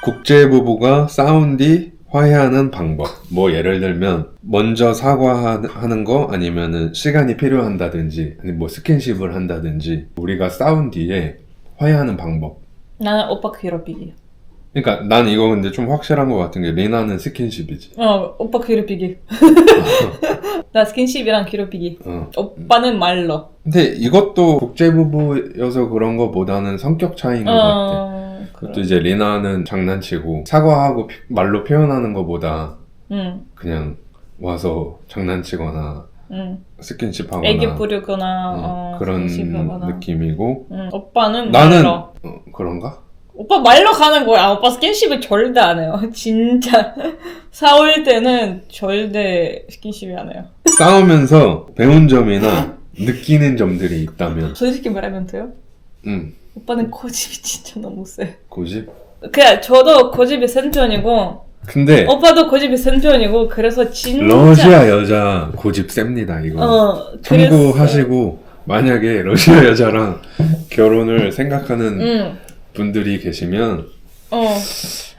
국제부부가 싸운 뒤 화해하는 방법. 뭐 예를 들면 먼저 사과하는 거 아니면은 시간이 필요한다든지 아니 뭐 스킨십을 한다든지 우리가 싸운 뒤에 화해하는 방법. 나는 오빠 괴롭히기. 그러니까 난 이거 근데 좀 확실한 것 같은 게 리나는 스킨십이지. 오빠 괴롭히기. 나 스킨십이랑 괴롭히기. 오빠는 말로. 근데 이것도 국제부부여서 그런 거보다는 성격 차이인 것 같아. 그것도 이제 리나는 장난치고 사과하고 말로 표현하는 것보다 그냥 와서 장난치거나 스킨십하거나 애기 부르거나 그런 스킨십하거나. 느낌이고 오빠는 나는 말로. 그런가? 오빠 말로 가는 거야. 오빠 스킨십을 절대 안 해요. 진짜 싸울 때는 절대 스킨십이 안 해요. 싸우면서 배운 점이나 느끼는 점들이 있다면 솔직히 말하면 돼요? 오빠는 고집이 진짜 너무 세. 고집? 그냥 저도 고집이 센 편이고 근데 오빠도 고집이 센 편이고 그래서 진짜 러시아 여자 고집 셉니다 이거. 참고하시고 만약에 러시아 여자랑 결혼을 생각하는 분들이 계시면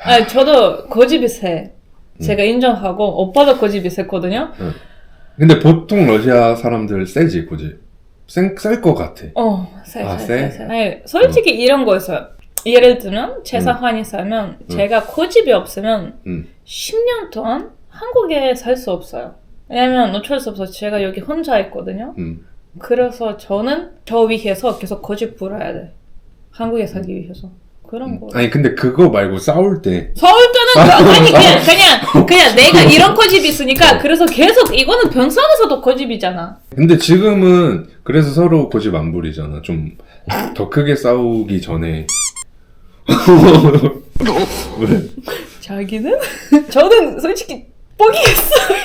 아니 저도 고집이 세. 제가 인정하고 오빠도 고집이 세거든요. 근데 보통 러시아 사람들 세지 고집. 셀 것 같아. 세. 세? 아니, 솔직히 이런 거 있어요. 예를 들면 재산환이 살면 제가 고집이 없으면 10년 동안 한국에 살 수 없어요. 왜냐면 어쩔 수 없어. 제가 여기 혼자 있거든요. 그래서 저는 저 위해서 계속 고집 부려야 돼. 한국에 살기 위해서. 그런 거. 아니 근데 그거 말고 싸울 때. 싸울 때는 아니 그냥 내가 이런 고집이 있으니까 그래서 계속 이거는 병상에서도 고집이잖아. 근데 지금은 그래서 서로 고집 안 부리잖아. 좀 더 크게 싸우기 전에. 왜? 자기는? 저는 솔직히 포기했어요.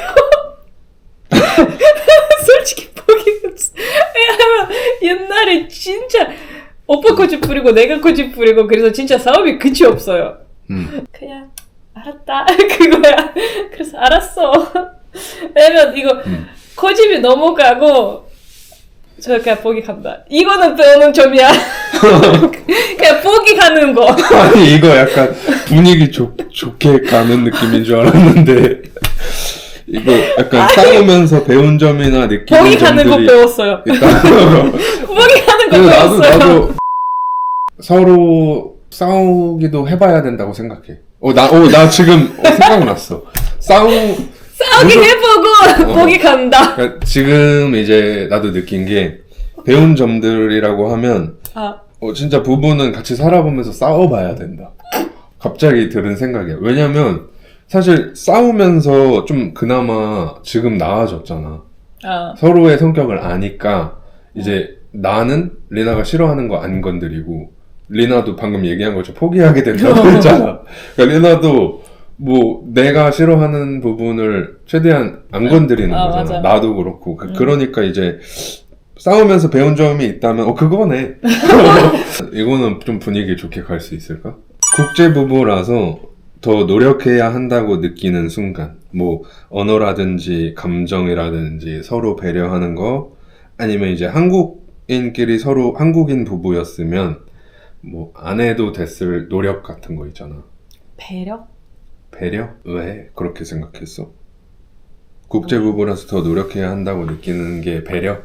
솔직히 포기했어. 왜냐면 옛날에 진짜 오빠 고집 부리고 내가 고집 부리고 그래서 진짜 싸움이 끝이 없어요. 그냥 알았다 그거야. 그래서 알았어. 왜냐면 이거 고집이 넘어가고 저 그냥 포기한다. 이거는 배우는 점이야. 그냥 포기하는 거. 아니 이거 약간 분위기 좋게 가는 느낌인 줄 알았는데 이거 약간 싸우면서 배운 점이나 느끼는 포기하는 점들이 거 배웠어요. 포기하는 거 배웠어요. 나도 서로 싸우기도 해봐야 된다고 생각해. 나 지금 생각났어. 싸우기 해보고 포기한다. 그러니까 지금 이제 나도 느낀 게 배운 점들이라고 하면 진짜 부부는 같이 살아보면서 싸워봐야 된다. 갑자기 들은 생각이야. 왜냐면 사실 싸우면서 좀 그나마 지금 나아졌잖아. 서로의 성격을 아니까 이제 나는 리나가 싫어하는 거 안 건드리고 리나도 방금 얘기한 것처럼 포기하게 된다고 했잖아. 그러니까 리나도 뭐 내가 싫어하는 부분을 최대한 안 건드리는 거잖아. 맞아. 나도 그렇고. 그러니까 이제 싸우면서 배운 점이 있다면 그거네. 이거는 좀 분위기 좋게 갈 수 있을까? 국제부부라서 더 노력해야 한다고 느끼는 순간, 뭐 언어라든지 감정이라든지 서로 배려하는 거, 아니면 이제 한국인끼리 서로 한국인 부부였으면 뭐 안 해도 됐을 노력 같은 거 있잖아. 배려? 배려? 왜 그렇게 생각했어? 국제부부라서 더 노력해야 한다고 느끼는 게 배려?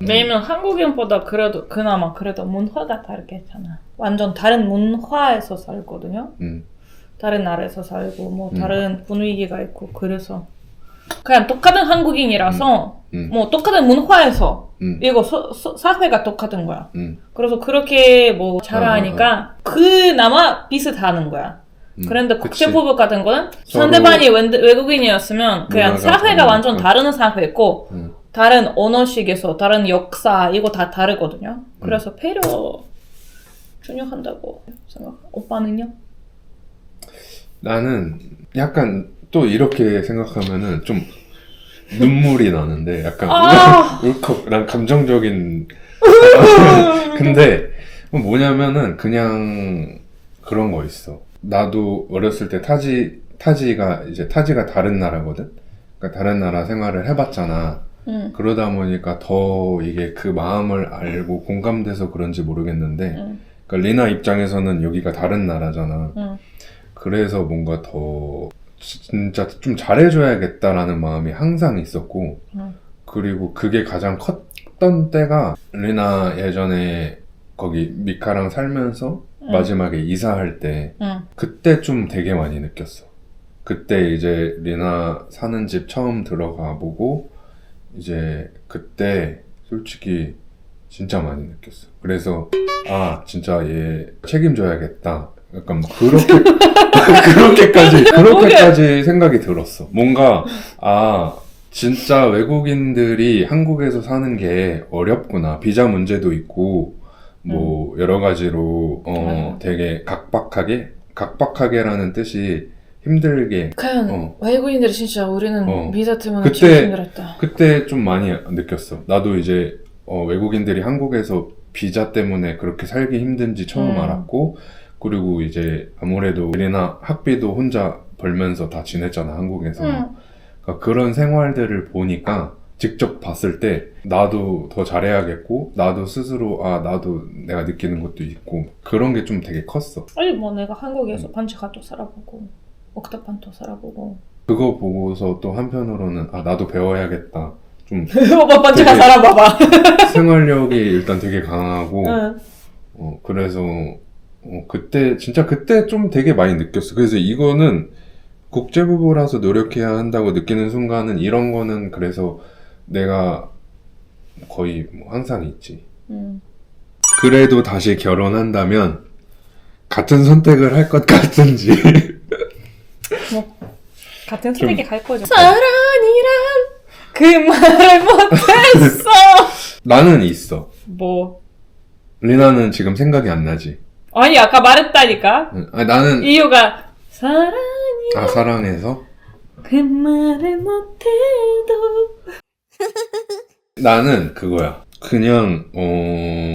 왜냐면 한국인보다 그나마 문화가 다르겠잖아. 완전 다른 문화에서 살거든요. 다른 나라에서 살고 뭐 다른 분위기가 있고 그래서 그냥 똑같은 한국인이라서 뭐 똑같은 문화에서 이거 사회가 똑같은 거야. 그래서 그렇게 뭐 잘하니까 그나마 비슷하는 거야. 그런데 국제부부 같은 거는 상대방이 외국인이었으면 그냥 사회가 완전 다른 사회고 다른 언어식에서 다른 역사 이거 다 다르거든요. 그래서 배려 중요한다고 생각. 오빠는요? 나는 약간 또 이렇게 생각하면은 좀 눈물이 나는데 약간 울컥 난 감정적인 근데 뭐냐면은 그냥 그런 거 있어. 나도 어렸을 때 타지가 다른 나라거든. 그러니까 다른 나라 생활을 해봤잖아. 그러다 보니까 더 이게 그 마음을 알고 공감돼서 그런지 모르겠는데 그러니까 리나 입장에서는 여기가 다른 나라잖아. 그래서 뭔가 더 진짜 좀 잘해줘야겠다라는 마음이 항상 있었고 그리고 그게 가장 컸던 때가 리나 예전에 거기 미카랑 살면서 마지막에 이사할 때 그때 좀 되게 많이 느꼈어. 그때 이제 리나 사는 집 처음 들어가 보고 이제 그때 솔직히 진짜 많이 느꼈어. 그래서 아 진짜 얘 책임져야겠다. 약간 뭐 그렇게까지 생각이 들었어. 뭔가 아 진짜 외국인들이 한국에서 사는 게 어렵구나. 비자 문제도 있고 뭐 여러 가지로 되게 각박하게라는 뜻이 힘들게. 그냥 외국인들이 진짜 우리는 비자 때문에 그때- 진짜 힘들었다. 그때 좀 많이 느꼈어. 나도 이제 외국인들이 한국에서 비자 때문에 그렇게 살기 힘든지 처음 알았고 그리고 이제 아무래도 리나 학비도 혼자 벌면서 다 지냈잖아 한국에서. 그러니까 그런 생활들을 보니까 직접 봤을 때 나도 더 잘해야겠고 나도 스스로 나도 내가 느끼는 것도 있고 그런 게 좀 되게 컸어. 아니 뭐 내가 한국에서 반지하도 살아보고 옥탑방도 살아보고 그거 보고서 또 한편으로는 나도 배워야겠다. 좀 오빠 반지하 되게- 살아봐봐. 생활력이 일단 되게 강하고 응. 그래서 그때 진짜 그때 좀 되게 많이 느꼈어. 그래서 이거는 국제부부라서 노력해야 한다고 느끼는 순간은 이런 거는 그래서 내가 거의 뭐 항상 있지. 그래도 다시 결혼한다면 같은 선택을 할 것 같은지. 같은 선택에 갈 거죠. 사랑이란 그 말을 못했어. 나는 있어. 뭐 리나는 지금 생각이 안 나지. 아니 아까 말했다니까. 나는 이유가 사랑이 사랑해서 그 말을 못해도 나는 그거야. 그냥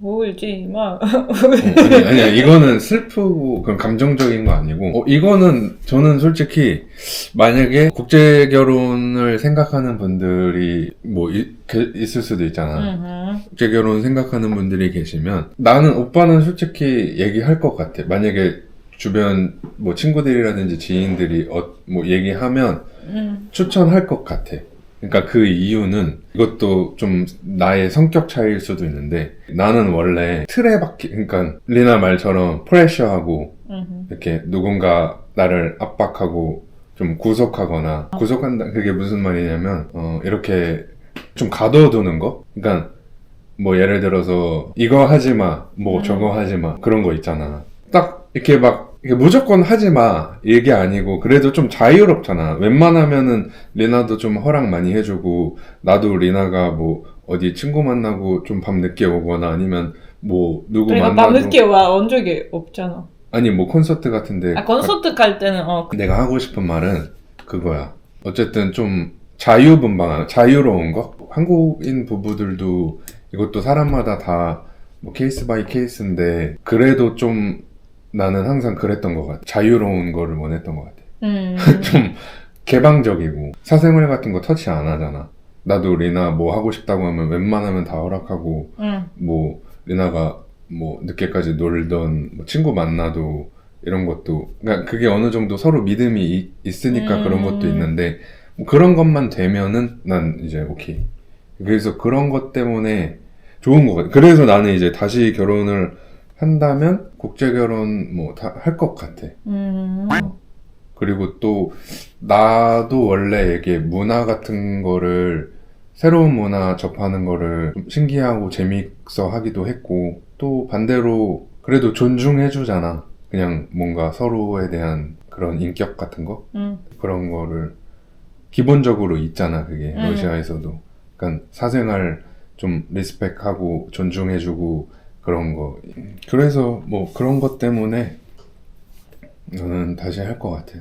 울지 마. 아니야 이거는 슬프고 그런 감정적인 거 아니고 이거는 저는 솔직히 만약에 국제 결혼을 생각하는 분들이 뭐 있을 수도 있잖아. 국제 결혼 생각하는 분들이 계시면 나는 오빠는 솔직히 얘기할 것 같아. 만약에 주변 뭐 친구들이라든지 지인들이 뭐 얘기하면 추천할 것 같아. 그러니까 그 이유는 이것도 좀 나의 성격 차이일 수도 있는데 나는 원래 틀에 그러니까 리나 말처럼 프레셔하고 이렇게 누군가 나를 압박하고 좀 구속하거나 구속한다 그게 무슨 말이냐면 이렇게 좀 가둬두는 거. 그러니까 뭐 예를 들어서 이거 하지 마, 뭐 저거 하지 마 그런 거 있잖아. 딱 이렇게 막 이게 무조건 하지 마 이게 아니고 그래도 좀 자유롭잖아. 웬만하면은 리나도 좀 허락 많이 해주고 나도 리나가 뭐 어디 친구 만나고 좀 밤 늦게 오거나 아니면 뭐 누구 내가 만나도 밤 늦게 온 적이 없잖아. 아니 뭐 콘서트 같은데 콘서트 갈 때는 내가 하고 싶은 말은 그거야. 어쨌든 좀 자유로운 거. 한국인 부부들도 이것도 사람마다 다 뭐 케이스 바이 케이스인데 그래도 좀 나는 항상 그랬던 것 같아. 자유로운 거를 원했던 것 같아. 좀 개방적이고 사생활 같은 거 터치 안 하잖아. 나도 리나 뭐 하고 싶다고 하면 웬만하면 다 허락하고 뭐 리나가 뭐 늦게까지 놀던 뭐 친구 만나도 이런 것도 그러니까 그게 어느 정도 서로 믿음이 있으니까 그런 것도 있는데 뭐 그런 것만 되면은 난 이제 오케이. 그래서 그런 것 때문에 좋은 것 같아. 그래서 나는 이제 다시 결혼을 한다면 국제결혼 뭐 다 할 것 같아. 그리고 또 나도 원래 이게 문화 같은 거를 새로운 문화 접하는 거를 좀 신기하고 재밌어 하기도 했고 또 반대로 그래도 존중해 주잖아. 그냥 뭔가 서로에 대한 그런 인격 같은 거 그런 거를 기본적으로 있잖아. 그게 러시아에서도 그러니까 사생활 좀 리스펙하고 존중해주고 그런 거. 그래서 뭐 그런 것 때문에 저는 다시 할 것 같아.